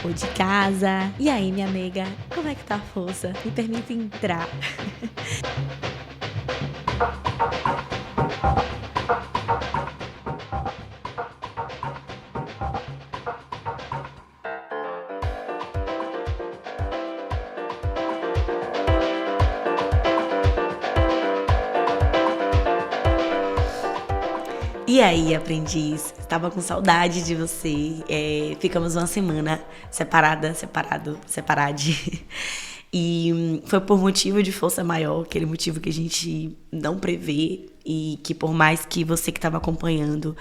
ou de casa. E aí, minha nega, como é que tá a força? Me permite entrar. E aí, aprendiz? Estava com saudade de você. Ficamos uma semana separade. E foi por motivo de força maior, aquele motivo que a gente não prevê e que por mais que você que estava acompanhando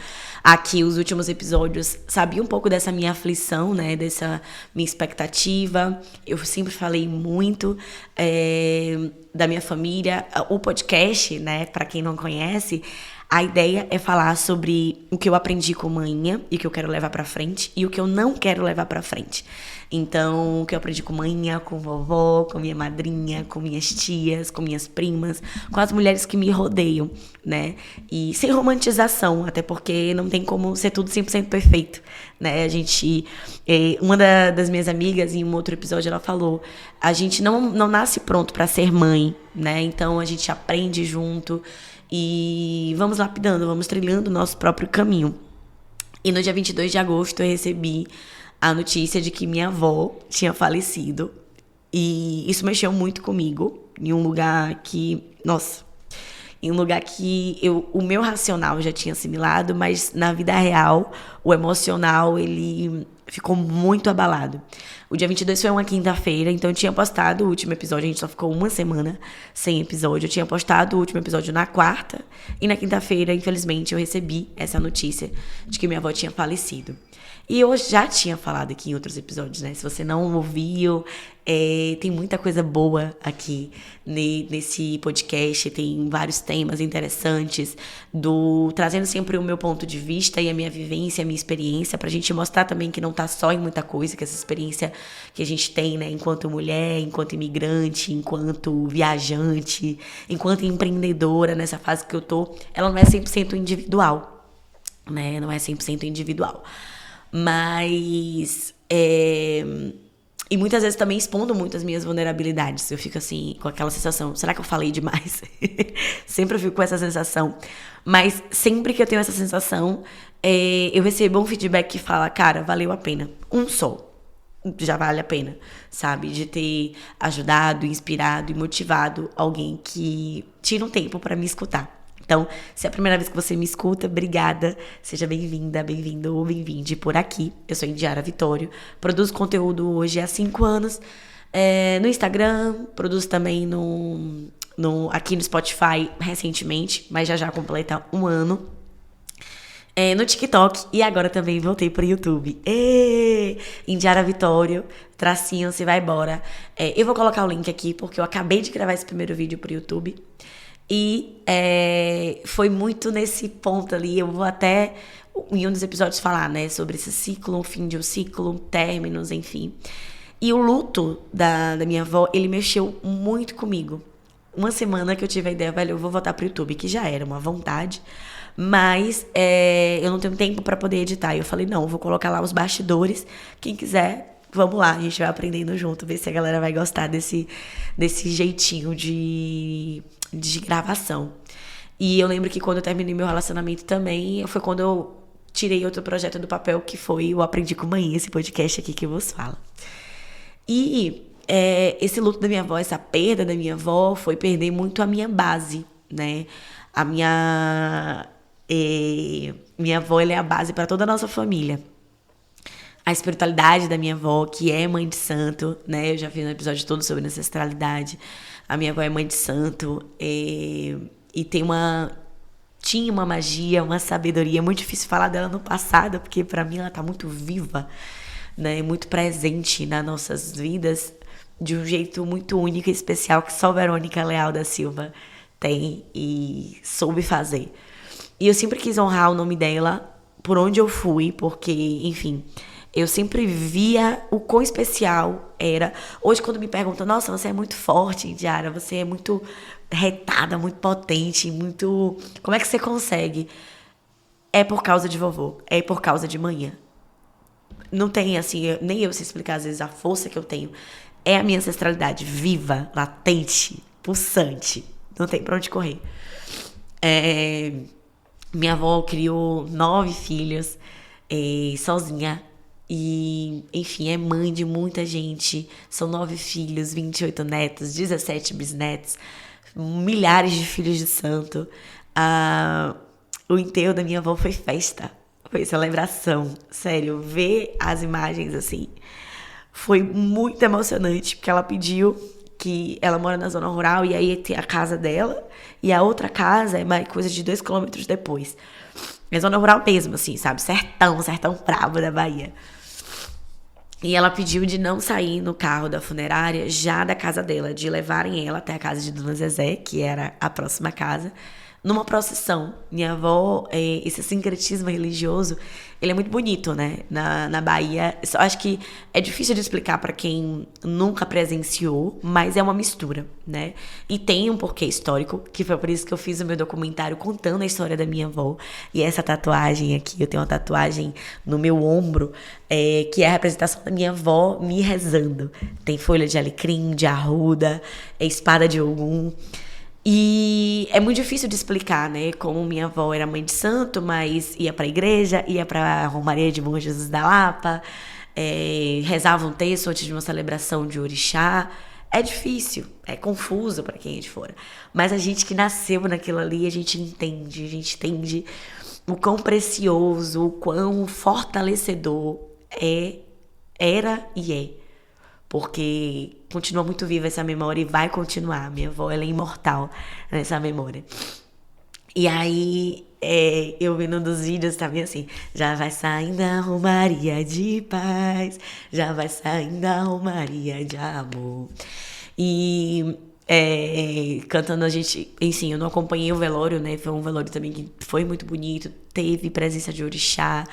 aqui os últimos episódios sabia um pouco dessa minha aflição, né, dessa minha expectativa. Eu sempre falei muito da minha família. O podcast, né, para quem não conhece, a ideia é falar sobre o que eu aprendi com manhã e o que eu quero levar pra frente e o que eu não quero levar pra frente. Então, o que eu aprendi com manhã, com vovó, com minha madrinha, com minhas tias, com minhas primas, com as mulheres que me rodeiam, né? E sem romantização, até porque não tem como ser tudo 100% perfeito, né? Uma das minhas amigas, em um outro episódio, ela falou, a gente não nasce pronto pra ser mãe, né? Então, a gente aprende junto. E vamos lapidando, vamos trilhando o nosso próprio caminho. E no dia 22 de agosto eu recebi a notícia de que minha avó tinha falecido. E isso mexeu muito comigo, em um lugar que, o meu racional já tinha assimilado, mas na vida real, o emocional, ele ficou muito abalado. O dia 22 foi uma quinta-feira, então eu tinha postado o último episódio, a gente só ficou uma semana sem episódio. Eu tinha postado o último episódio na quarta, e na quinta-feira, infelizmente, eu recebi essa notícia de que minha avó tinha falecido. E eu já tinha falado aqui em outros episódios, né? Se você não ouviu, tem muita coisa boa aqui nesse podcast. Tem vários temas interessantes, trazendo sempre o meu ponto de vista e a minha vivência, a minha experiência, pra gente mostrar também que não tá só em muita coisa, que essa experiência que a gente tem, né? Enquanto mulher, enquanto imigrante, enquanto viajante, enquanto empreendedora, nessa fase que eu tô, ela não é 100% individual, né? Não é 100% individual. Mas e muitas vezes também expondo muito as minhas vulnerabilidades. Eu fico assim, com aquela sensação, será que eu falei demais? Sempre eu fico com essa sensação. Mas sempre que eu tenho essa sensação, eu recebo um feedback que fala, cara, valeu a pena. Um só. Já vale a pena, sabe? De ter ajudado, inspirado e motivado alguém que tira um tempo pra me escutar. Então, se é a primeira vez que você me escuta, obrigada. Seja bem-vinda, bem-vindo ou bem-vinde por aqui. Eu sou Indiara Vitório. Produzo conteúdo hoje há 5 anos. No Instagram, produzo também aqui no Spotify recentemente, mas já completa 1 ano. No TikTok e agora também voltei pro YouTube. Indiara Vitório, tracinho, se vai embora. Eu vou colocar o link aqui porque eu acabei de gravar esse primeiro vídeo pro YouTube. E foi muito nesse ponto ali, eu vou até em um dos episódios falar, né, sobre esse ciclo, o fim de um ciclo, términos, enfim. E o luto da minha avó, ele mexeu muito comigo. Uma semana que eu tive a ideia, velho, eu vou voltar pro YouTube, que já era uma vontade, mas eu não tenho tempo pra poder editar. E eu falei, não, eu vou colocar lá os bastidores, quem quiser, vamos lá, a gente vai aprendendo junto, ver se a galera vai gostar desse jeitinho de gravação. E eu lembro que quando eu terminei meu relacionamento também, foi quando eu tirei outro projeto do papel, que foi o Aprendi com Mãe, esse podcast aqui que eu vos falo. E esse luto da minha avó, essa perda da minha avó, foi perder muito a minha base, né? A minha avó, ela é a base para toda a nossa família. A espiritualidade da minha avó, que é mãe de santo, né? Eu já fiz um episódio todo sobre ancestralidade. A minha avó é mãe de santo e tinha uma magia, uma sabedoria. É muito difícil falar dela no passado, porque pra mim ela tá muito viva, né? Muito presente nas nossas vidas, de um jeito muito único e especial que só Verônica Leal da Silva tem e soube fazer. E eu sempre quis honrar o nome dela por onde eu fui, porque, enfim, eu sempre via o quão especial era. Hoje, quando me perguntam, nossa, você é muito forte, Indiara, você é muito retada, muito potente, muito... Como é que você consegue? É por causa de vovô, é por causa de manhã. não tem, assim, nem eu sei explicar, às vezes, a força que eu tenho. É a minha ancestralidade viva, latente, pulsante. Não tem pra onde correr. Minha avó criou 9 filhos sozinha. E, enfim, é mãe de muita gente. São 9 filhos, 28 netos, 17 bisnetos, milhares de filhos de santo. O enterro da minha avó foi festa. Foi celebração. Sério, ver as imagens assim foi muito emocionante, porque ela pediu que ela mora na zona rural e aí tem a casa dela e a outra casa é mais coisa de 2 quilômetros depois. É zona rural mesmo, assim, sabe? Sertão brabo da Bahia. E ela pediu de não sair no carro da funerária já da casa dela, de levarem ela até a casa de Dona Zezé, que era a próxima casa, numa procissão. Minha avó, esse sincretismo religioso, ele é muito bonito, né? Na Bahia. Eu acho que é difícil de explicar para quem nunca presenciou, mas é uma mistura, né? E tem um porquê histórico, que foi por isso que eu fiz o meu documentário contando a história da minha avó. E essa tatuagem aqui, eu tenho uma tatuagem no meu ombro, que é a representação da minha avó me rezando. Tem folha de alecrim, de arruda, espada de Ogum. E é muito difícil de explicar, né? Como minha avó era mãe de santo, mas ia pra igreja, ia pra Romaria de Bom Jesus da Lapa, rezava um terço antes de uma celebração de orixá. É difícil, é confuso pra quem é de fora. Mas a gente que nasceu naquilo ali, a gente entende o quão precioso, o quão fortalecedor era e é. Porque continua muito viva essa memória e vai continuar. Minha avó, ela é imortal nessa memória. E aí, eu vendo um dos vídeos, tá bem assim, já vai saindo a romaria de paz, já vai saindo a romaria de amor. E cantando a gente, enfim, eu não acompanhei o velório, né? Foi um velório também que foi muito bonito, teve presença de orixá.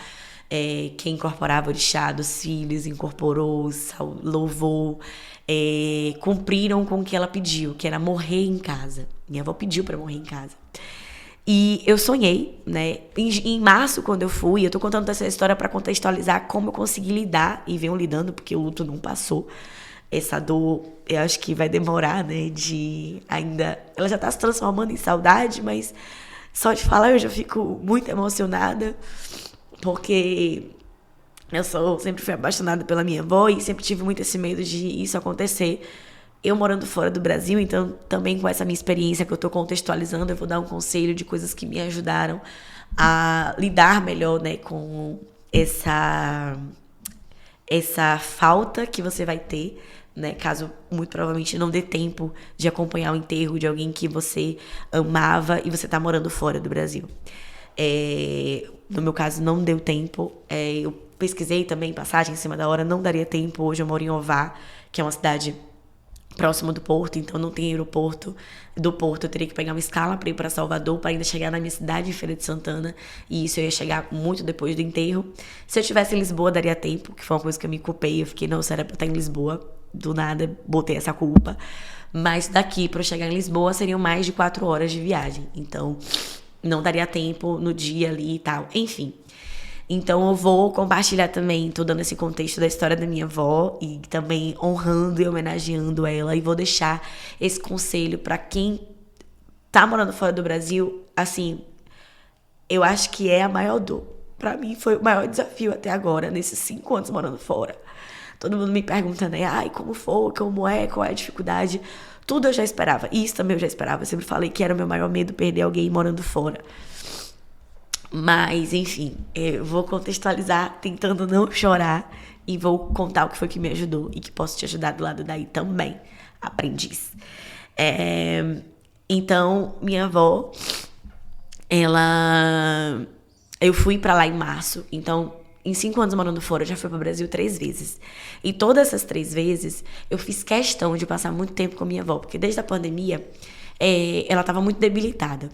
Quem incorporava o orixá dos filhos, incorporou, louvou, cumpriram com o que ela pediu, que era morrer em casa. Minha avó pediu pra morrer em casa. E eu sonhei, né? Em março, quando eu fui, eu tô contando essa história pra contextualizar como eu consegui lidar, e venho lidando, porque o luto não passou. Essa dor, eu acho que vai demorar, né? Ela já tá se transformando em saudade, mas só de falar eu já fico muito emocionada. Porque eu sempre fui apaixonada pela minha avó e sempre tive muito esse medo de isso acontecer. Eu morando fora do Brasil, então também com essa minha experiência que eu tô contextualizando, eu vou dar um conselho de coisas que me ajudaram a lidar melhor, né, com essa falta que você vai ter, né, caso muito provavelmente não dê tempo de acompanhar o enterro de alguém que você amava e você tá morando fora do Brasil. No meu caso, não deu tempo. Eu pesquisei também passagem em cima da hora, não daria tempo. Hoje eu moro em Ová, que é uma cidade próxima do Porto, então não tem aeroporto. Do Porto eu teria que pegar uma escala para ir para Salvador, para ainda chegar na minha cidade, em Feira de Santana, e isso eu ia chegar muito depois do enterro. Se eu estivesse em Lisboa, daria tempo, que foi uma coisa que eu me culpei. Eu fiquei, não, será pra eu estar em Lisboa? Do nada, botei essa culpa. Mas daqui para eu chegar em Lisboa seriam mais de 4 horas de viagem, então não daria tempo no dia ali e tal. Enfim. Então eu vou compartilhar também, tô dando esse contexto da história da minha avó e também honrando e homenageando ela. E vou deixar esse conselho pra quem tá morando fora do Brasil. Assim, eu acho que é a maior dor. Pra mim foi o maior desafio até agora, nesses 5 anos morando fora. Todo mundo me pergunta, né? Ai, como foi, como é, qual é a dificuldade? Tudo eu já esperava. E isso também eu já esperava. Eu sempre falei que era o meu maior medo perder alguém morando fora. Mas, enfim, eu vou contextualizar tentando não chorar e vou contar o que foi que me ajudou e que posso te ajudar do lado daí também, aprendiz. Então, minha avó, eu fui pra lá em março, então em 5 anos morando fora, eu já fui pro Brasil 3 vezes. E todas essas 3 vezes, eu fiz questão de passar muito tempo com a minha avó, porque desde a pandemia, ela estava muito debilitada.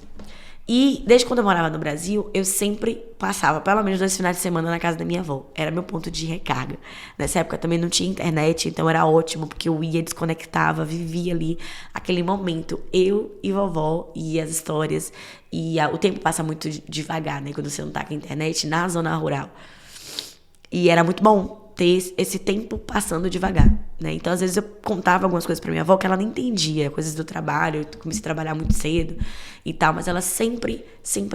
E desde quando eu morava no Brasil, eu sempre passava pelo menos 2 finais de semana na casa da minha avó. Era meu ponto de recarga. Nessa época também não tinha internet, então era ótimo, porque eu ia, desconectava, vivia ali aquele momento. Eu e vovó e as histórias. E o tempo passa muito devagar, né? Quando você não tá com a internet na zona rural. E era muito bom. ter esse tempo passando devagar, né? Então, às vezes, eu contava algumas coisas pra minha avó que ela nem entendia, coisas do trabalho, eu comecei a trabalhar muito cedo e tal, mas ela sempre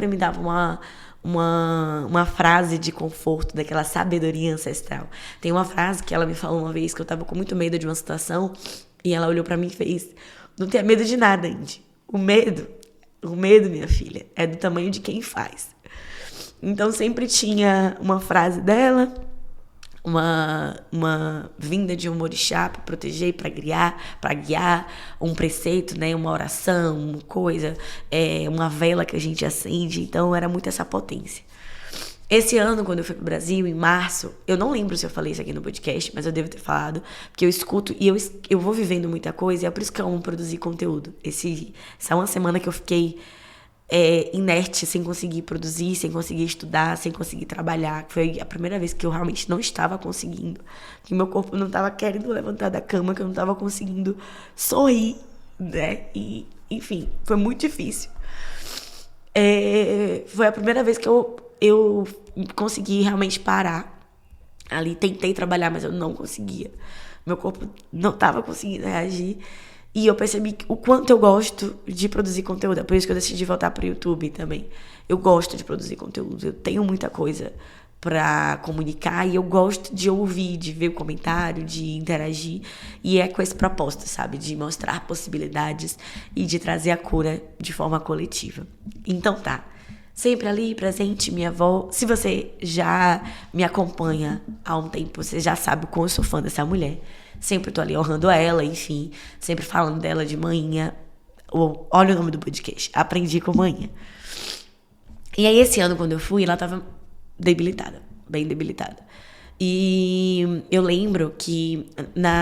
me dava uma frase de conforto, daquela sabedoria ancestral. Tem uma frase que ela me falou uma vez, que eu tava com muito medo de uma situação, e ela olhou pra mim e fez: não tenha medo de nada, Indy. O medo, minha filha, é do tamanho de quem faz. Então sempre tinha uma frase dela, uma vinda de um orixá para proteger, para guiar, um preceito, né, uma oração, uma coisa, uma vela que a gente acende. Então era muito essa potência. Esse ano, quando eu fui pro Brasil, em março, eu não lembro se eu falei isso aqui no podcast, mas eu devo ter falado, porque eu escuto e eu vou vivendo muita coisa, e é por isso que eu amo produzir conteúdo. Essa uma semana que eu fiquei inerte, sem conseguir produzir, sem conseguir estudar, sem conseguir trabalhar. Foi a primeira vez que eu realmente não estava conseguindo, que meu corpo não estava querendo levantar da cama, que eu não estava conseguindo sorrir, né? E, enfim, foi muito difícil. Foi a primeira vez que eu consegui realmente parar. Ali tentei trabalhar, mas eu não conseguia. Meu corpo não estava conseguindo reagir. E eu percebi o quanto eu gosto de produzir conteúdo. É por isso que eu decidi voltar pro YouTube também. Eu gosto de produzir conteúdo. Eu tenho muita coisa pra comunicar e eu gosto de ouvir, de ver o comentário, de interagir. E é com esse propósito, sabe? De mostrar possibilidades e de trazer a cura de forma coletiva. Então tá. Sempre ali, presente, minha avó. Se você já me acompanha há um tempo, você já sabe o quão eu sou fã dessa mulher. Sempre tô ali honrando ela, enfim. Sempre falando dela de manhã. Olha o nome do podcast. Aprendi com manhã. E aí, esse ano, quando eu fui, ela tava debilitada. Bem debilitada. E eu lembro que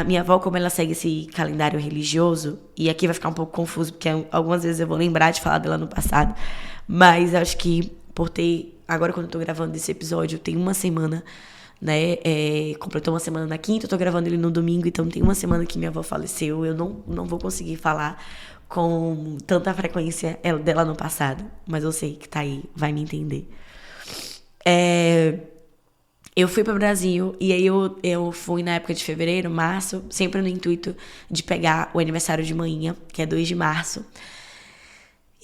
minha avó, como ela segue esse calendário religioso, e aqui vai ficar um pouco confuso, porque algumas vezes eu vou lembrar de falar dela no passado, mas acho que por ter... Agora, quando eu tô gravando esse episódio, tem uma semana, né? Completou uma semana na quinta, eu tô gravando ele no domingo, então tem uma semana que minha avó faleceu. Eu não vou conseguir falar com tanta frequência dela no passado, mas eu sei que tá aí, vai me entender. Eu fui para o Brasil e aí eu fui na época de fevereiro, março, sempre no intuito de pegar o aniversário de manhã, que é 2 de março.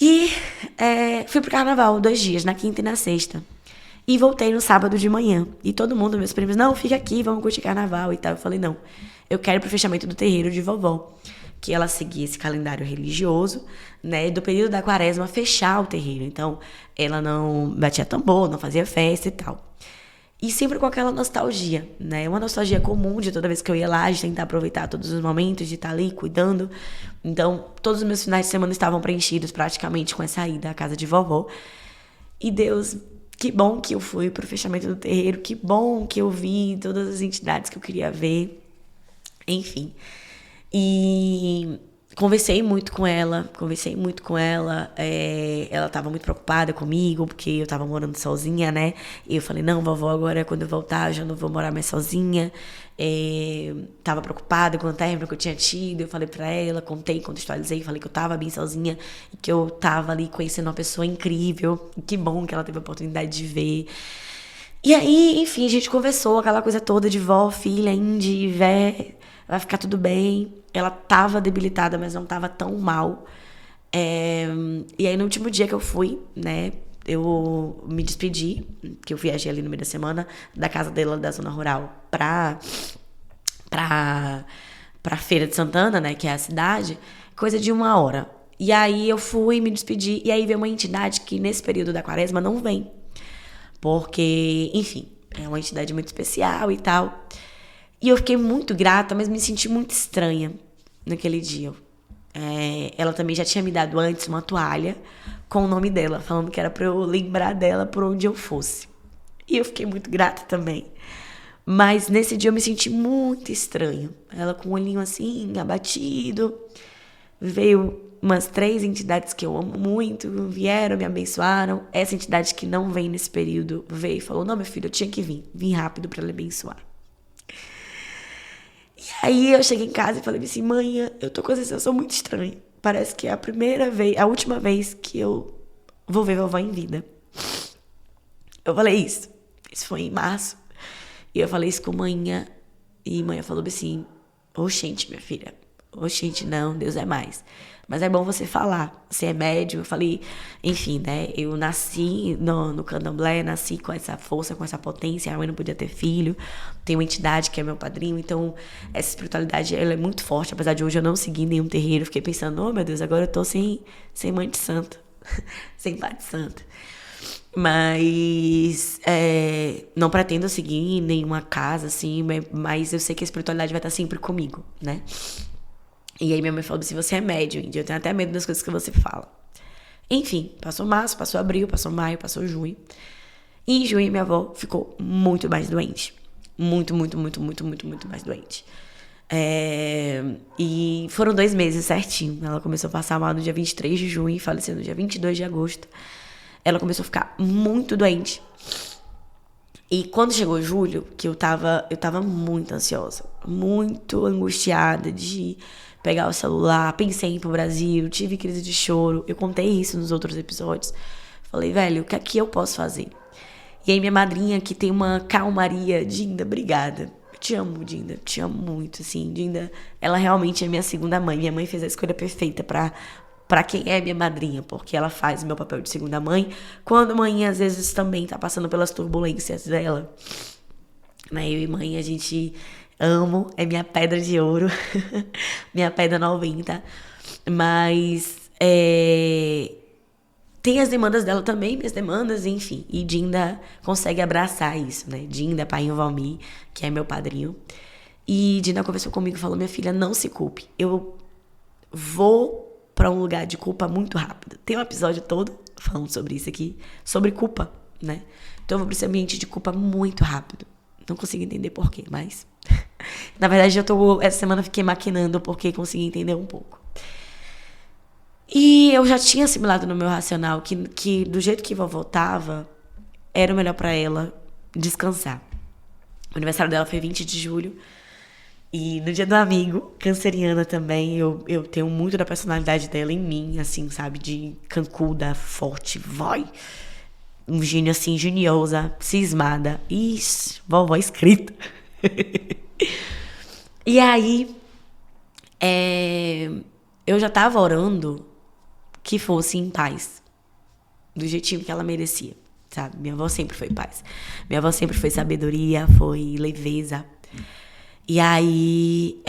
E fui pro carnaval 2 dias, na quinta e na sexta. E voltei no sábado de manhã. E todo mundo, meus primos, não, fica aqui, vamos curtir carnaval e tal. Eu falei, não, eu quero ir pro fechamento do terreiro de vovó. Que ela seguia esse calendário religioso, né? Do período da quaresma, fechar o terreiro. Então, ela não batia tambor, não fazia festa e tal. E sempre com aquela nostalgia, né? Uma nostalgia comum de toda vez que eu ia lá, de tentar aproveitar todos os momentos, de estar ali cuidando. Então, todos os meus finais de semana estavam preenchidos praticamente com essa ida à casa de vovó. E Deus, que bom que eu fui pro fechamento do terreiro, que bom que eu vi todas as entidades que eu queria ver. Enfim. E conversei muito com ela. Ela estava muito preocupada comigo, porque eu estava morando sozinha, né? E eu falei, não, vovó, agora quando eu voltar, eu já não vou morar mais sozinha. Tava preocupada com o término que eu tinha tido. Eu falei pra ela, contextualizei, falei que eu tava bem sozinha e que eu tava ali conhecendo uma pessoa incrível. E que bom que ela teve a oportunidade de ver. E aí, enfim, a gente conversou, aquela coisa toda de vó, filha, Indy, vé, vai ficar tudo bem. Ela tava debilitada, mas não tava tão mal. E aí, no último dia que eu fui, né, eu me despedi, que eu viajei ali no meio da semana, da casa dela, da zona rural, pra Feira de Santana, né, que é a cidade, coisa de 1 hora. E aí, eu fui me despedir, e aí veio uma entidade que, nesse período da quaresma, não vem. Porque, enfim, é uma entidade muito especial e tal. E eu fiquei muito grata, mas me senti muito estranha naquele dia. Ela também já tinha me dado antes uma toalha com o nome dela, falando que era pra eu lembrar dela por onde eu fosse. E eu fiquei muito grata também. Mas nesse dia eu me senti muito estranho. Ela com o olhinho assim, abatido. Veio umas 3 entidades que eu amo muito, vieram, me abençoaram. Essa entidade que não vem nesse período veio e falou, não, meu filho, eu tinha que vir. Vim rápido pra lhe abençoar. E aí eu cheguei em casa e falei assim, mãe, eu tô com a sensação muito estranha. Parece que é a última vez que eu vou ver vovó em vida. Eu falei isso foi em março. E eu falei isso com manhã. E manhã falou assim, oxente, minha filha. Oxente, não, Deus é mais. Mas é bom você falar. Você é médium. Eu falei, enfim, né? Eu nasci no candomblé, nasci com essa força, com essa potência. A mãe não podia ter filho. Tem uma entidade que é meu padrinho. Então, essa espiritualidade, ela é muito forte. Apesar de hoje eu não seguir nenhum terreiro. Fiquei pensando, oh meu Deus, agora eu tô sem mãe de santo. Sem pai de santo. Mas não pretendo seguir nenhuma casa, assim, mas eu sei que a espiritualidade vai estar sempre comigo, né? E aí minha mãe falou assim, você é médium, Índia, eu tenho até medo das coisas que você fala. Enfim, passou março, passou abril, passou maio, passou junho. E em junho minha avó ficou muito mais doente. Muito, muito, muito, muito, muito, muito mais doente. E foram 2 meses certinho. Ela começou a passar mal no dia 23 de junho e faleceu no dia 22 de agosto. Ela começou a ficar muito doente. E quando chegou julho, que eu tava muito ansiosa, muito angustiada de pegar o celular, pensei em ir pro Brasil, tive crise de choro. Eu contei isso nos outros episódios. Falei, velho, o que é que eu posso fazer? E aí minha madrinha, que tem uma calmaria, Dinda, obrigada. Eu te amo, Dinda, te amo muito, assim. Dinda, ela realmente é minha segunda mãe. Minha mãe fez a escolha perfeita pra quem é minha madrinha, porque ela faz o meu papel de segunda mãe, quando mãe às vezes também tá passando pelas turbulências dela. Né? Eu e mãe, a gente amo, é minha pedra de ouro, minha pedra 90, mas tem as demandas dela também, minhas demandas, enfim, e Dinda consegue abraçar isso, né? Dinda, pai Valmir, que é meu padrinho, e Dinda conversou comigo e falou, minha filha, não se culpe, eu vou pra um lugar de culpa muito rápido. Tem um episódio todo falando sobre isso aqui, sobre culpa, né? Então eu vou pra esse ambiente de culpa muito rápido. Não consigo entender porquê, mas... Na verdade, essa semana fiquei maquinando porque consegui entender um pouco. E eu já tinha assimilado no meu racional que do jeito que vovó tava, era o melhor pra ela descansar. O aniversário dela foi 20 de julho. E no dia do amigo, canceriana também, eu tenho muito da personalidade dela em mim, assim, sabe? De cancuda, forte, vai. Um gênio, assim, geniosa, cismada. Ixi, vovó escrita. E aí, eu já tava orando que fosse em paz. Do jeitinho que ela merecia, sabe? Minha avó sempre foi paz. Minha avó sempre foi sabedoria, foi leveza. E aí,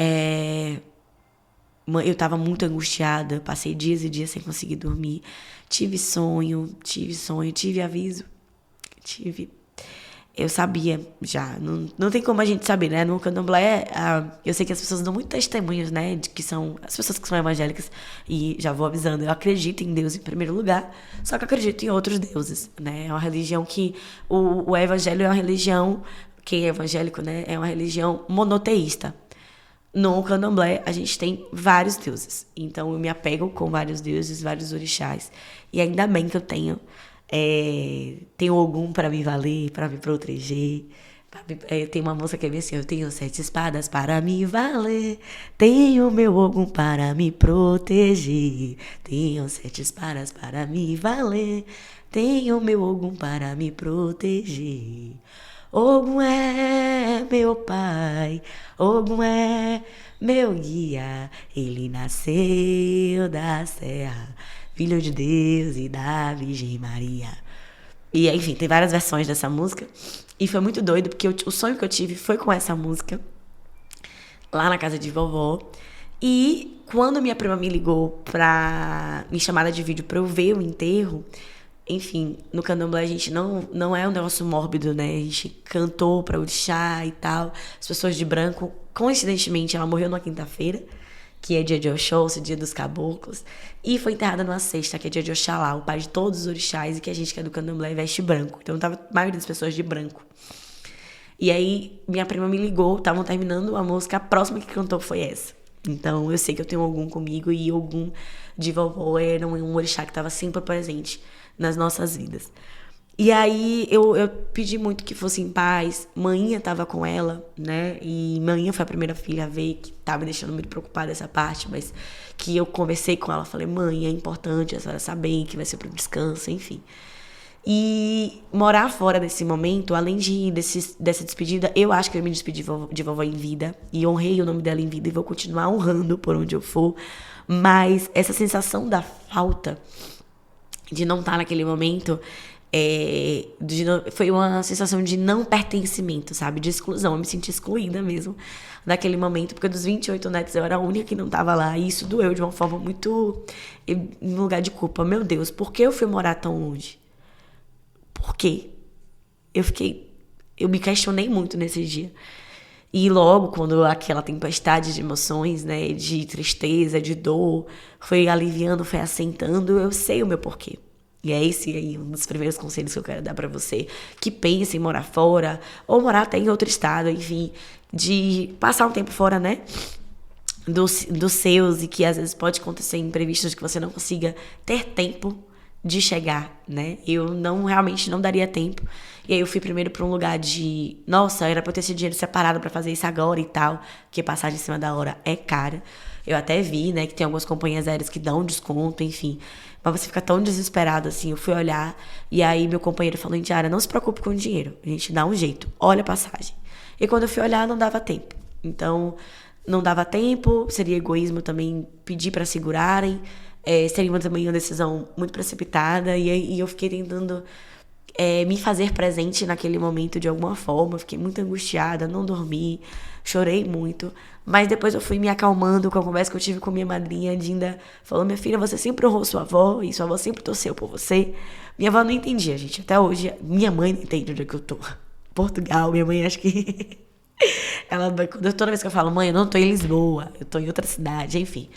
eu tava muito angustiada, passei dias e dias sem conseguir dormir. Tive sonho, tive aviso, eu sabia já, não tem como a gente saber, né? No candomblé, eu sei que as pessoas dão muito testemunhos, né? De que são as pessoas que são evangélicas, e já vou avisando, eu acredito em Deus em primeiro lugar, só que eu acredito em outros deuses, né? É uma religião que, o evangelho é uma religião, quem é evangélico, né? É uma religião monoteísta. No candomblé, a gente tem vários deuses. Então, eu me apego com vários deuses, vários orixás. E ainda bem que eu tenho Ogum para me valer, para me proteger. Tem uma música que é bem assim, eu tenho 7 espadas para me valer, tenho meu Ogum para me proteger, tenho 7 espadas para me valer, tenho meu Ogum para me proteger. Ogum é meu pai, Ogum é meu guia, ele nasceu da serra, filho de Deus e da Virgem Maria. E, enfim, tem várias versões dessa música. E foi muito doido, porque o sonho que eu tive foi com essa música, lá na casa de vovó. E quando minha prima me ligou pra me chamar de vídeo pra eu ver o enterro, enfim, no candomblé a gente não é um negócio mórbido, né? A gente cantou pra orixá e tal. As pessoas de branco, coincidentemente, ela morreu numa quinta-feira, que é dia de Oxóssi, dia dos caboclos, e foi enterrada numa sexta, que é dia de Oxalá, o pai de todos os orixás, e que a gente que é do candomblé veste branco. Então tava a maioria das pessoas de branco. E aí minha prima me ligou, estavam terminando a música, a próxima que cantou foi essa. Então eu sei que eu tenho Ogum comigo, e Ogum de vovó era um orixá que estava sempre presente nas nossas vidas. E aí eu pedi muito que fosse em paz. Maninha tava com ela, né? E Maninha foi a primeira filha a ver, que tava me deixando muito preocupada essa parte, mas que eu conversei com ela, falei, mãe, é importante a senhora saber que vai ser pro descanso, enfim. E morar fora desse momento, além dessa despedida, eu acho que eu me despedi de vovó em vida. E honrei o nome dela em vida e vou continuar honrando por onde eu for. Mas essa sensação da falta de não estar naquele momento foi uma sensação de não pertencimento, sabe? De exclusão. Eu me senti excluída mesmo naquele momento, porque dos 28 netos eu era a única que não tava lá. E isso doeu de uma forma muito... em lugar de culpa. Meu Deus, por que eu fui morar tão longe? Por quê? Eu me questionei muito nesse dia. E logo, quando aquela tempestade de emoções, né, de tristeza, de dor, foi aliviando, foi assentando, eu sei o meu porquê. E é esse aí um dos primeiros conselhos que eu quero dar pra você, que pense em morar fora, ou morar até em outro estado, enfim, de passar um tempo fora, né, dos seus, e que às vezes pode acontecer imprevistos que você não consiga ter tempo de chegar, né? Eu realmente não daria tempo. E aí eu fui primeiro pra um lugar de... Nossa, era pra eu ter esse dinheiro separado pra fazer isso agora e tal. Porque passagem em cima da hora é cara. Eu até vi, né, que tem algumas companhias aéreas que dão desconto, enfim. Mas você fica tão desesperado, assim. Eu fui olhar e aí meu companheiro falou, Indiara, não se preocupe com o dinheiro. A gente dá um jeito. Olha a passagem. E quando eu fui olhar, não dava tempo. Então, não dava tempo. Seria egoísmo também pedir pra segurarem. Seria também uma decisão muito precipitada. E eu fiquei tentando me fazer presente naquele momento de alguma forma. Fiquei muito angustiada, não dormi, chorei muito. Mas depois eu fui me acalmando com a conversa que eu tive com minha madrinha. A Dinda falou, minha filha, você sempre honrou sua avó e sua avó sempre torceu por você. Minha avó não entendia, gente. Até hoje, minha mãe não entende onde é que eu tô. Portugal, minha mãe acho que... toda vez que eu falo, mãe, eu não tô em Lisboa, eu tô em outra cidade, enfim...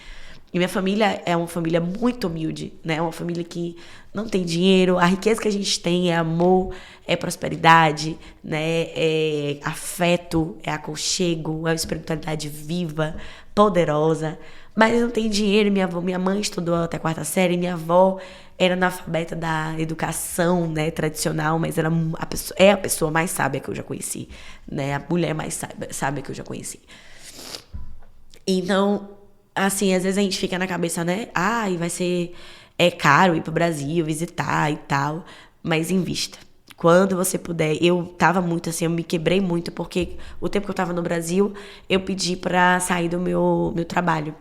E minha família é uma família muito humilde, né? É uma família que não tem dinheiro. A riqueza que a gente tem é amor, é prosperidade, né? É afeto, é aconchego, é uma espiritualidade viva, poderosa. Mas não tem dinheiro. Minha mãe estudou até a 4ª série. Minha avó era analfabeta da educação, né, tradicional, mas era a pessoa mais sábia que eu já conheci, né? A mulher mais sábia que eu já conheci. Então... Assim, às vezes a gente fica na cabeça, né? E vai ser caro ir pro Brasil, visitar e tal. Mas invista. Quando você puder. Eu tava muito assim, eu me quebrei muito, porque o tempo que eu tava no Brasil, eu pedi pra sair do meu trabalho.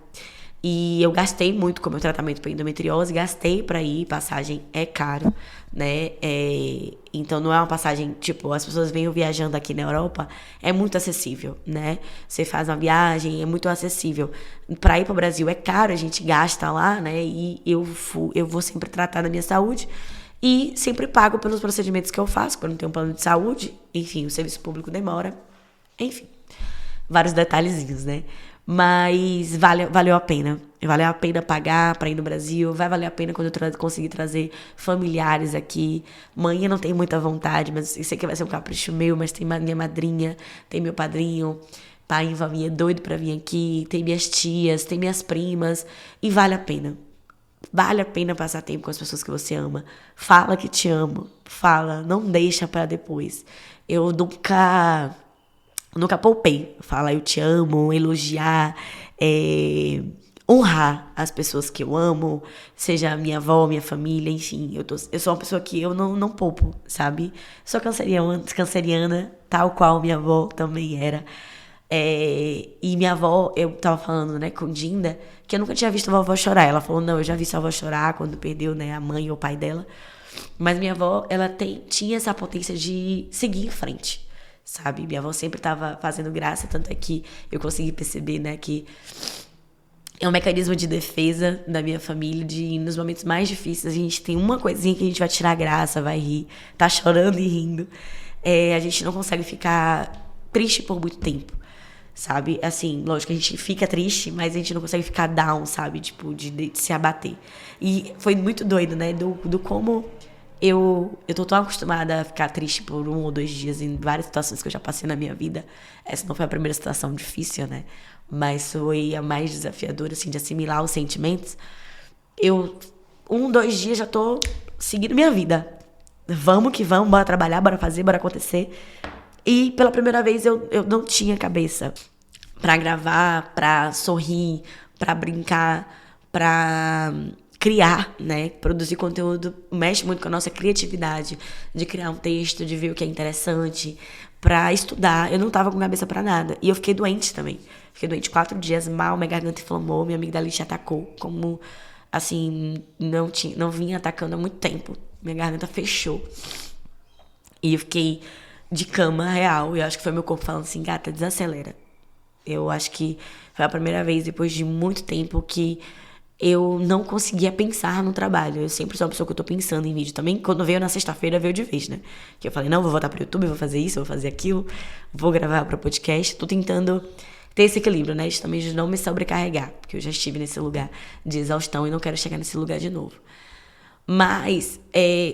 E eu gastei muito com o meu tratamento para endometriose, gastei para ir, passagem é caro, né? Então não é uma passagem, tipo, as pessoas vêm viajando aqui na Europa, é muito acessível, né? Você faz uma viagem, é muito acessível. Para ir para o Brasil é caro, a gente gasta lá, né? E eu vou sempre tratar da minha saúde e sempre pago pelos procedimentos que eu faço, quando não tenho um plano de saúde, enfim, o serviço público demora, enfim, vários detalhezinhos, né? Mas valeu a pena. Valeu a pena pagar para ir no Brasil. Vai valer a pena quando eu conseguir trazer familiares aqui. Mãe, eu não tenho muita vontade, mas eu sei que vai ser um capricho meu. Mas tem minha madrinha, tem meu padrinho. Pai e vovó é doido pra vir aqui. Tem minhas tias, tem minhas primas. E vale a pena. Vale a pena passar tempo com as pessoas que você ama. Fala que te amo. Fala, não deixa pra depois. Eu nunca poupei. Falar eu te amo, elogiar, honrar as pessoas que eu amo, seja minha avó, minha família, enfim. Eu sou uma pessoa que eu não poupo, sabe? Sou canceriana, tal qual minha avó também era. E minha avó, eu tava falando, né, com Dinda, que eu nunca tinha visto a vovó chorar. Ela falou, não, eu já vi sua avó chorar quando perdeu, né, a mãe ou o pai dela. Mas minha avó, ela tinha essa potência de seguir em frente, sabe? Minha avó sempre estava fazendo graça, tanto é que eu consegui perceber, né, que é um mecanismo de defesa da minha família, de nos momentos mais difíceis a gente tem uma coisinha que a gente vai tirar graça, vai rir, tá chorando e rindo. A gente não consegue ficar triste por muito tempo, sabe? Assim, lógico, a gente fica triste, mas a gente não consegue ficar down, sabe? Tipo, de se abater. E foi muito doido, né? Do como eu tô tão acostumada a ficar triste por 1 ou 2 dias em várias situações que eu já passei na minha vida. Essa não foi a primeira situação difícil, né? Mas foi a mais desafiadora, assim, de assimilar os sentimentos. 1, 2 dias já tô seguindo minha vida. Vamos que vamos, bora trabalhar, bora fazer, bora acontecer. E pela primeira vez eu não tinha cabeça pra gravar, pra sorrir, pra brincar, pra criar, né? Produzir conteúdo mexe muito com a nossa criatividade, de criar um texto, de ver o que é interessante, pra estudar. Eu não tava com cabeça pra nada. E eu fiquei doente também. Fiquei doente 4 dias, mal, minha garganta inflamou, minha amigdalite atacou, como, assim, não vinha atacando há muito tempo. Minha garganta fechou. E eu fiquei de cama real. E eu acho que foi meu corpo falando assim, gata, desacelera. Eu acho que foi a primeira vez, depois de muito tempo, que eu não conseguia pensar no trabalho. Eu sempre sou uma pessoa que eu tô pensando em vídeo também. Quando veio na sexta-feira, veio de vez, né? Que eu falei, não, vou voltar pro YouTube, vou fazer isso, vou fazer aquilo, vou gravar pra podcast. Tô tentando ter esse equilíbrio, né? Também de não me sobrecarregar, porque eu já estive nesse lugar de exaustão e não quero chegar nesse lugar de novo. Mas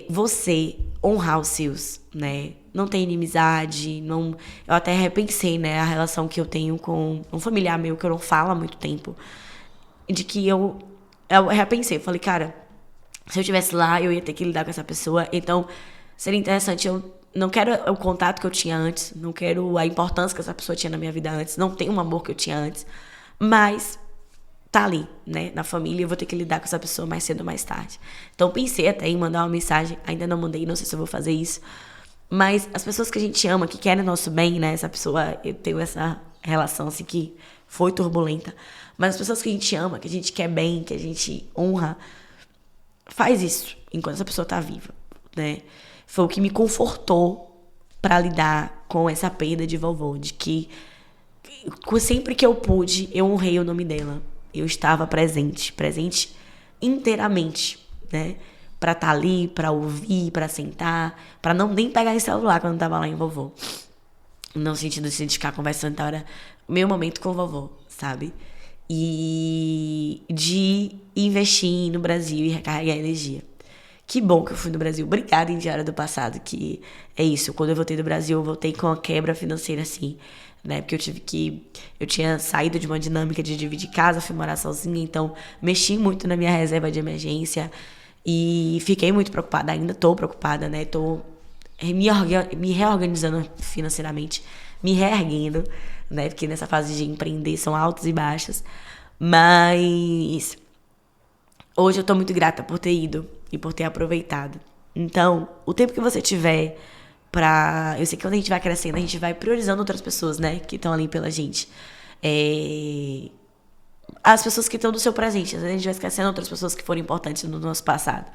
você honrar os seus, né? Não tem inimizade, não. Eu até repensei, né, a relação que eu tenho com um familiar meu que eu não falo há muito tempo. De que eu repensei, eu falei, cara, se eu estivesse lá, eu ia ter que lidar com essa pessoa. Então, seria interessante. Eu não quero o contato que eu tinha antes, não quero a importância que essa pessoa tinha na minha vida antes, não tenho o amor que eu tinha antes, mas tá ali, né, na família, eu vou ter que lidar com essa pessoa mais cedo ou mais tarde. Então pensei até em mandar uma mensagem, ainda não mandei, não sei se eu vou fazer isso, mas as pessoas que a gente ama, que querem nosso bem, né, essa pessoa, eu tenho essa relação assim que foi turbulenta, mas as pessoas que a gente ama, que a gente quer bem, que a gente honra, faz isso enquanto essa pessoa tá viva, né? Foi o que me confortou pra lidar com essa perda de vovô, de que sempre que eu pude, eu honrei o nome dela. Eu estava presente inteiramente, né? Pra estar ali, pra ouvir, pra sentar, pra não nem pegar em celular quando eu tava lá em vovô. No sentido de ficar conversando, então era meu momento com o vovô, sabe? E de investir no Brasil e recarregar energia. Que bom que eu fui no Brasil. Obrigada, Indiara do passado, que é isso. Quando eu voltei do Brasil, eu voltei com a quebra financeira, assim, né? Porque eu tinha saído de uma dinâmica de dividir casa, fui morar sozinha, então mexi muito na minha reserva de emergência e fiquei muito preocupada. Ainda tô preocupada, né? Tô me reorganizando financeiramente, me reerguendo, né? Porque nessa fase de empreender são altos e baixos. Mas hoje eu tô muito grata por ter ido e por ter aproveitado. Então, o tempo que você tiver pra... Eu sei que quando a gente vai crescendo, a gente vai priorizando outras pessoas, né? Que estão ali pela gente. As pessoas que estão do seu presente. Às vezes a gente vai esquecendo outras pessoas que foram importantes no nosso passado.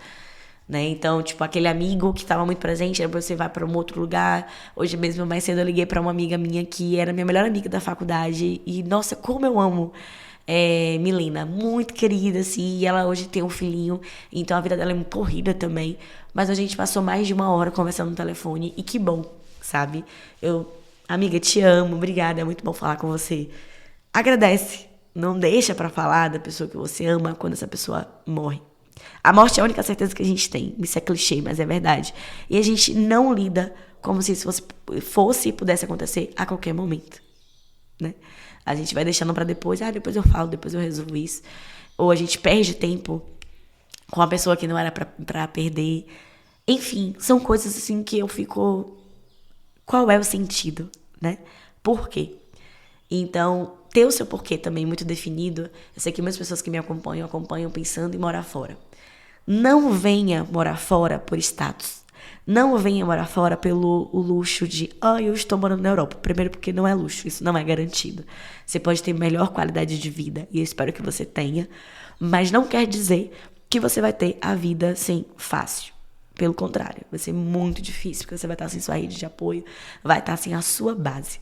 Né? Então, tipo, aquele amigo que estava muito presente, depois você vai para um outro lugar. Hoje mesmo, mais cedo, eu liguei para uma amiga minha que era minha melhor amiga da faculdade. E, nossa, como eu amo Milena. Muito querida, assim. E ela hoje tem um filhinho. Então, a vida dela é muito corrida também. Mas a gente passou mais de 1 hora conversando no telefone. E que bom, sabe? Amiga, te amo. Obrigada. É muito bom falar com você. Agradece. Não deixa pra falar da pessoa que você ama quando essa pessoa morre. A morte é a única certeza que a gente tem. Isso é clichê, mas é verdade. E a gente não lida como se isso fosse e pudesse acontecer a qualquer momento, né? A gente vai deixando pra depois. Depois eu falo, depois eu resolvo isso. Ou a gente perde tempo com a pessoa que não era pra perder. Enfim, são coisas assim que eu fico... Qual é o sentido, né? Por quê? Então, ter o seu porquê também muito definido. Eu sei que muitas pessoas que me acompanham pensando em morar fora. Não venha morar fora por status. Não venha morar fora pelo o luxo de eu estou morando na Europa. Primeiro porque não é luxo, isso não é garantido. Você pode ter melhor qualidade de vida, e eu espero que você tenha, mas não quer dizer que você vai ter a vida assim, fácil. Pelo contrário, vai ser muito difícil, porque você vai estar sem sua rede de apoio, vai estar sem a sua base.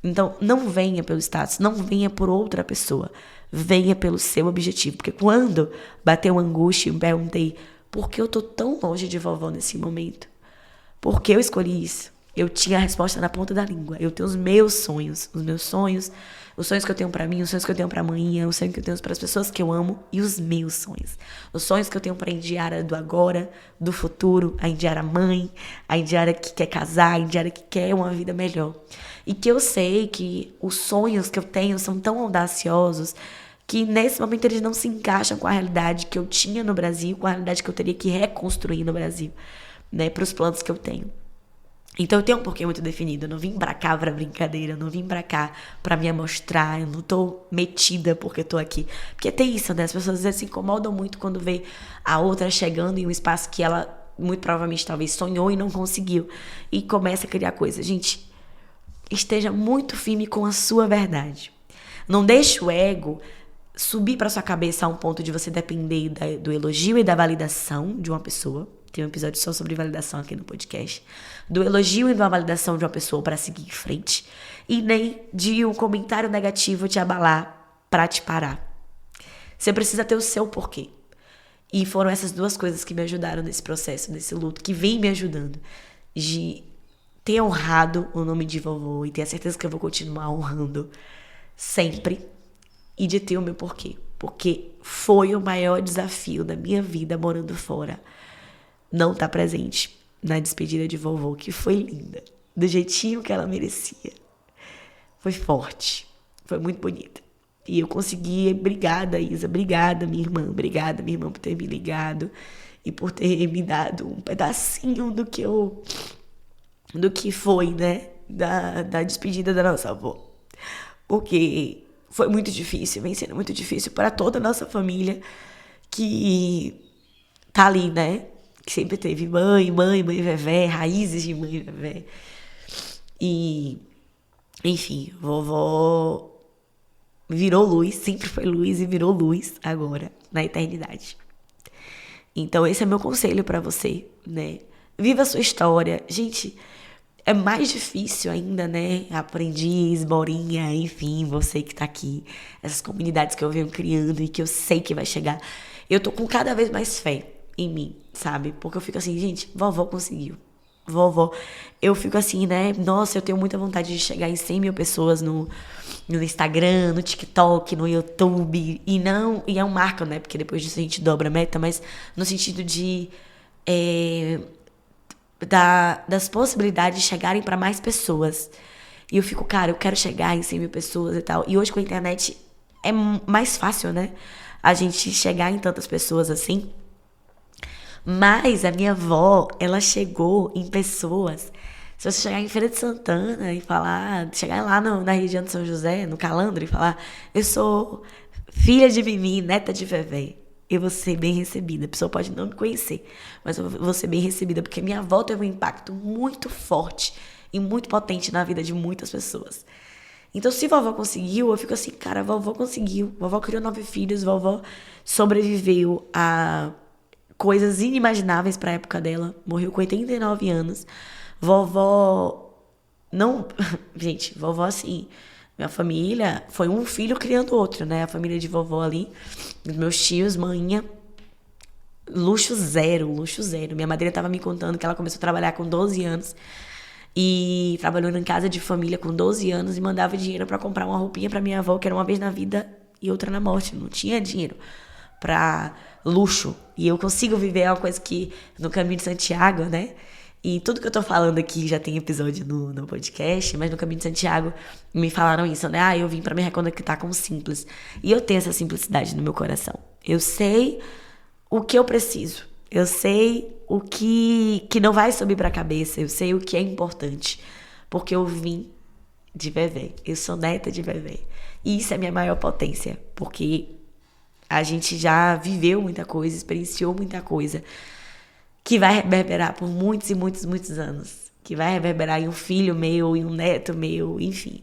Então, não venha pelo status, não venha por outra pessoa. Venha pelo seu objetivo. Porque quando bateu uma angústia e me perguntei por que eu tô tão longe de vovó nesse momento? Por que eu escolhi isso? Eu tinha a resposta na ponta da língua. Eu tenho os meus sonhos, os sonhos que eu tenho pra mim, os sonhos que eu tenho pra amanhã, os sonhos que eu tenho para as pessoas que eu amo e os meus sonhos. Os sonhos que eu tenho pra Indiara do agora, do futuro, a Indiara mãe, a Indiara que quer casar, a Indiara que quer uma vida melhor. E que eu sei que os sonhos que eu tenho são tão audaciosos que nesse momento eles não se encaixam com a realidade que eu tinha no Brasil, com a realidade que eu teria que reconstruir no Brasil, né, para os planos que eu tenho. Então eu tenho um porquê muito definido. Eu não vim pra cá pra brincadeira, eu não vim pra cá pra me amostrar, eu não tô metida porque eu tô aqui. Porque tem isso, né? As pessoas às vezes se incomodam muito quando vê a outra chegando em um espaço que ela muito provavelmente talvez sonhou e não conseguiu. E começa a criar coisas. Gente, esteja muito firme com a sua verdade. Não deixe o ego subir pra sua cabeça a um ponto de você depender do elogio e da validação de uma pessoa. Tem um episódio só sobre validação aqui no podcast. Do elogio e da validação de uma pessoa para seguir em frente. E nem de um comentário negativo te abalar para te parar. Você precisa ter o seu porquê. E foram essas duas coisas que me ajudaram nesse processo, nesse luto, que vem me ajudando. De ter honrado o nome de vovô e ter a certeza que eu vou continuar honrando sempre. E de ter o meu porquê. Porque foi o maior desafio da minha vida morando fora. Não tá presente na despedida de vovô, que foi linda. Do jeitinho que ela merecia. Foi forte. Foi muito bonita. E eu consegui. Obrigada, Isa. Obrigada, minha irmã. Obrigada, minha irmã, por ter me ligado. E por ter me dado um pedacinho do que foi, né? Da despedida da nossa avó. Porque foi muito difícil. Vem sendo muito difícil para toda a nossa família. Que tá ali, né? Que sempre teve mãe, Vevé, raízes de mãe e Vevé. E, enfim, vovó virou luz, sempre foi luz e virou luz agora, na eternidade. Então esse é meu conselho pra você, né? Viva a sua história. Gente, é mais difícil ainda, né? Aprendiz, Borinha, enfim, você que tá aqui. Essas comunidades que eu venho criando e que eu sei que vai chegar. Eu tô com cada vez mais fé em mim, sabe? Porque eu fico assim, gente, vovó conseguiu. Vovó. Eu fico assim, né? Nossa, eu tenho muita vontade de chegar em 100 mil pessoas no Instagram, no TikTok, no YouTube. E é um marco, né? Porque depois disso a gente dobra a meta, mas no sentido de das possibilidades de chegarem para mais pessoas. E eu fico, cara, eu quero chegar em 100 mil pessoas e tal. E hoje com a internet é mais fácil, né? A gente chegar em tantas pessoas assim. Mas a minha avó, ela chegou em pessoas. Se você chegar em Feira de Santana e falar, chegar lá na região de São José, no Calandro, e falar, eu sou filha de Mimi, neta de Vevé, eu vou ser bem recebida. A pessoa pode não me conhecer, mas eu vou ser bem recebida, porque minha avó teve um impacto muito forte e muito potente na vida de muitas pessoas. Então, se vovó conseguiu, eu fico assim, cara, vovó conseguiu. Vovó criou 9 filhos, vovó sobreviveu a coisas inimagináveis para a época dela. Morreu com 89 anos. Vovó não... Gente, vovó assim... Minha família foi um filho criando outro, né? A família de vovó ali. Meus tios, manhinha. Luxo zero, luxo zero. Minha madrinha tava me contando que ela começou a trabalhar com 12 anos. E trabalhou em casa de família com 12 anos. E mandava dinheiro para comprar uma roupinha pra minha avó, que era uma vez na vida e outra na morte. Não tinha dinheiro pra luxo. E eu consigo viver uma coisa que no Caminho de Santiago, né? E tudo que eu tô falando aqui já tem episódio no podcast, mas no Caminho de Santiago me falaram isso, né? Ah, eu vim pra me reconectar com o simples. E eu tenho essa simplicidade no meu coração. Eu sei o que eu preciso. Eu sei o que não vai subir pra cabeça. Eu sei o que é importante. Porque eu vim de Vevé. Eu sou neta de Vevé. E isso é a minha maior potência. Porque a gente já viveu muita coisa, experienciou muita coisa, que vai reverberar por muitos e muitos, muitos anos. Que vai reverberar em um filho meu, em um neto meu, enfim.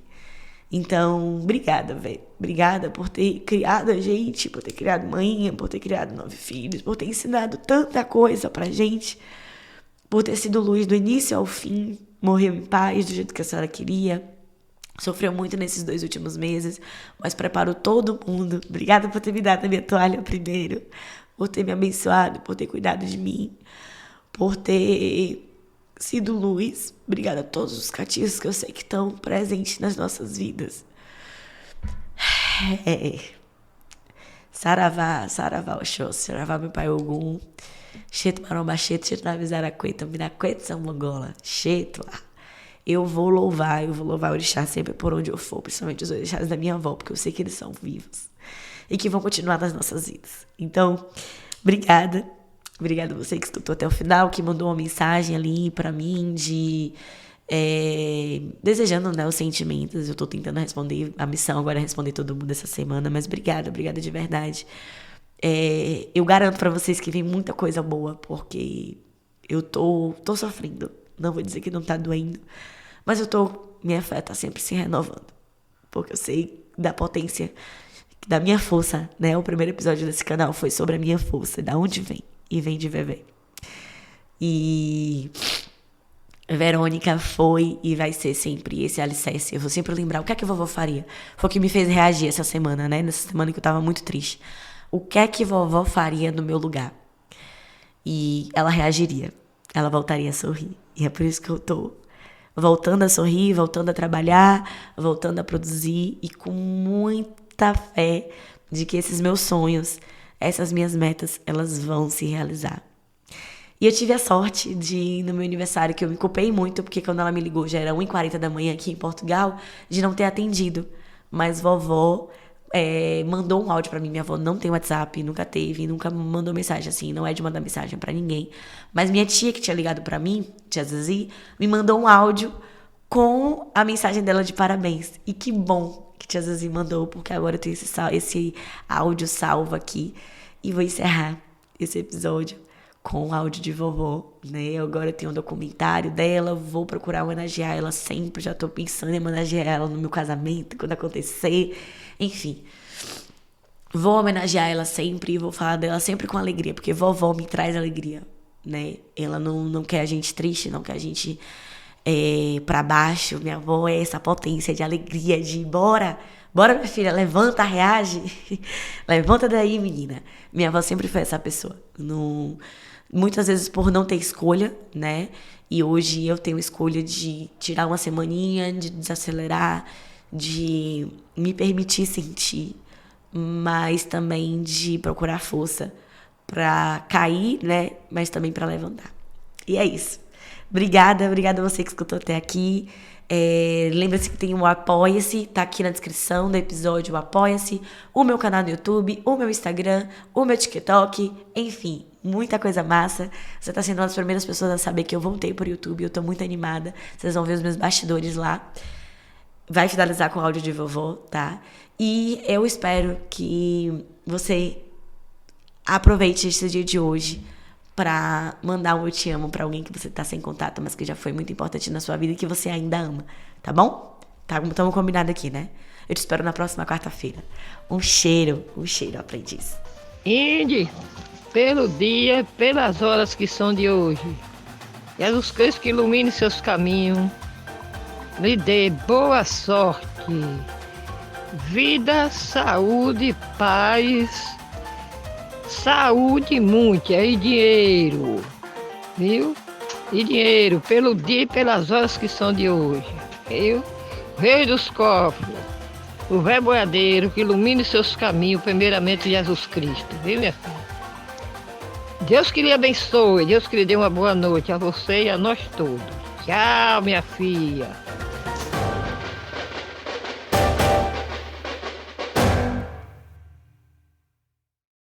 Então, obrigada, velho. Obrigada por ter criado a gente, por ter criado mãinha, por ter criado 9 filhos, por ter ensinado tanta coisa pra gente, por ter sido luz do início ao fim, morreu em paz, do jeito que a senhora queria. Sofreu muito nesses 2 últimos meses, mas preparou todo mundo. Obrigada por ter me dado a minha toalha primeiro, por ter me abençoado, por ter cuidado de mim, por ter sido luz. Obrigada a todos os cativos que eu sei que estão presentes nas nossas vidas. Saravá, Saravá Oxóssi, Saravá meu pai Ogum, Cheto Maromba Cheto, Cheto Navizaraqueta, Miraqueta São Mongola, Cheto lá. Eu vou louvar o orixá sempre por onde eu for, principalmente os orixás da minha avó, porque eu sei que eles são vivos e que vão continuar nas nossas vidas. Então, obrigada. Obrigada a você que escutou até o final, que mandou uma mensagem ali pra mim de Desejando, né, os sentimentos. Eu tô tentando responder. A missão agora é responder todo mundo essa semana. Mas obrigada de verdade. Eu garanto pra vocês que vem muita coisa boa, porque eu tô sofrendo. Não vou dizer que não tá doendo, mas minha fé tá sempre se renovando. Porque eu sei da potência, da minha força, né? O primeiro episódio desse canal foi sobre a minha força, da onde vem. E vem de VV. E Verônica foi e vai ser sempre esse alicerce. Eu vou sempre lembrar o que é que a vovó faria. Foi o que me fez reagir essa semana, né? Nessa semana que eu tava muito triste. O que é que vovó faria no meu lugar? E ela reagiria. Ela voltaria a sorrir. E é por isso que eu tô voltando a sorrir, voltando a trabalhar, voltando a produzir e com muita fé de que esses meus sonhos, essas minhas metas, elas vão se realizar. E eu tive a sorte de, no meu aniversário, que eu me culpei muito, porque quando ela me ligou já era 1h40 da manhã aqui em Portugal, de não ter atendido. Mas vovó mandou um áudio pra mim. Minha avó não tem WhatsApp, nunca teve, nunca mandou mensagem assim, não é de mandar mensagem pra ninguém. Mas minha tia, que tinha ligado pra mim, tia Zizi, me mandou um áudio com a mensagem dela de parabéns. E que bom que tia Zizi mandou, porque agora eu tenho esse áudio salvo aqui. E vou encerrar esse episódio com o áudio de vovó, né? Agora eu tenho um documentário dela, vou procurar homenagear ela sempre, já tô pensando em homenagear ela no meu casamento, quando acontecer, enfim. Vou homenagear ela sempre e vou falar dela sempre com alegria, porque vovó me traz alegria, né? Ela não quer a gente triste, não quer a gente pra baixo. Minha avó é essa potência de alegria, de bora, minha filha, levanta, reage, levanta daí, menina. Minha avó sempre foi essa pessoa, muitas vezes por não ter escolha, né? E hoje eu tenho escolha de tirar uma semaninha, de desacelerar, de me permitir sentir, mas também de procurar força pra cair, né? Mas também pra levantar. E é isso. Obrigada a você que escutou até aqui. Lembra-se que tem o Apoia-se, tá aqui na descrição do episódio, o Apoia-se, o meu canal no YouTube, o meu Instagram, o meu TikTok, enfim, muita coisa massa. Você tá sendo uma das primeiras pessoas a saber que eu voltei pro YouTube, eu tô muito animada, vocês vão ver os meus bastidores lá. Vai finalizar com o áudio de vovó, tá? E eu espero que você aproveite esse dia de hoje pra mandar um eu te amo pra alguém que você tá sem contato, mas que já foi muito importante na sua vida e que você ainda ama, tá bom? Tamo combinado aqui, né? Eu te espero na próxima quarta-feira. Um cheiro, aprendiz. Inde, pelo dia, pelas horas que são de hoje. Jesus Cristo que ilumine seus caminhos, lhe dê boa sorte, vida, saúde, paz. Saúde muita e dinheiro, viu? E dinheiro pelo dia e pelas horas que são de hoje, viu? Rei dos cofres, o velho boiadeiro que ilumine seus caminhos, primeiramente Jesus Cristo, viu, minha filha? Deus que lhe abençoe, Deus que lhe dê uma boa noite a você e a nós todos. Tchau, minha filha.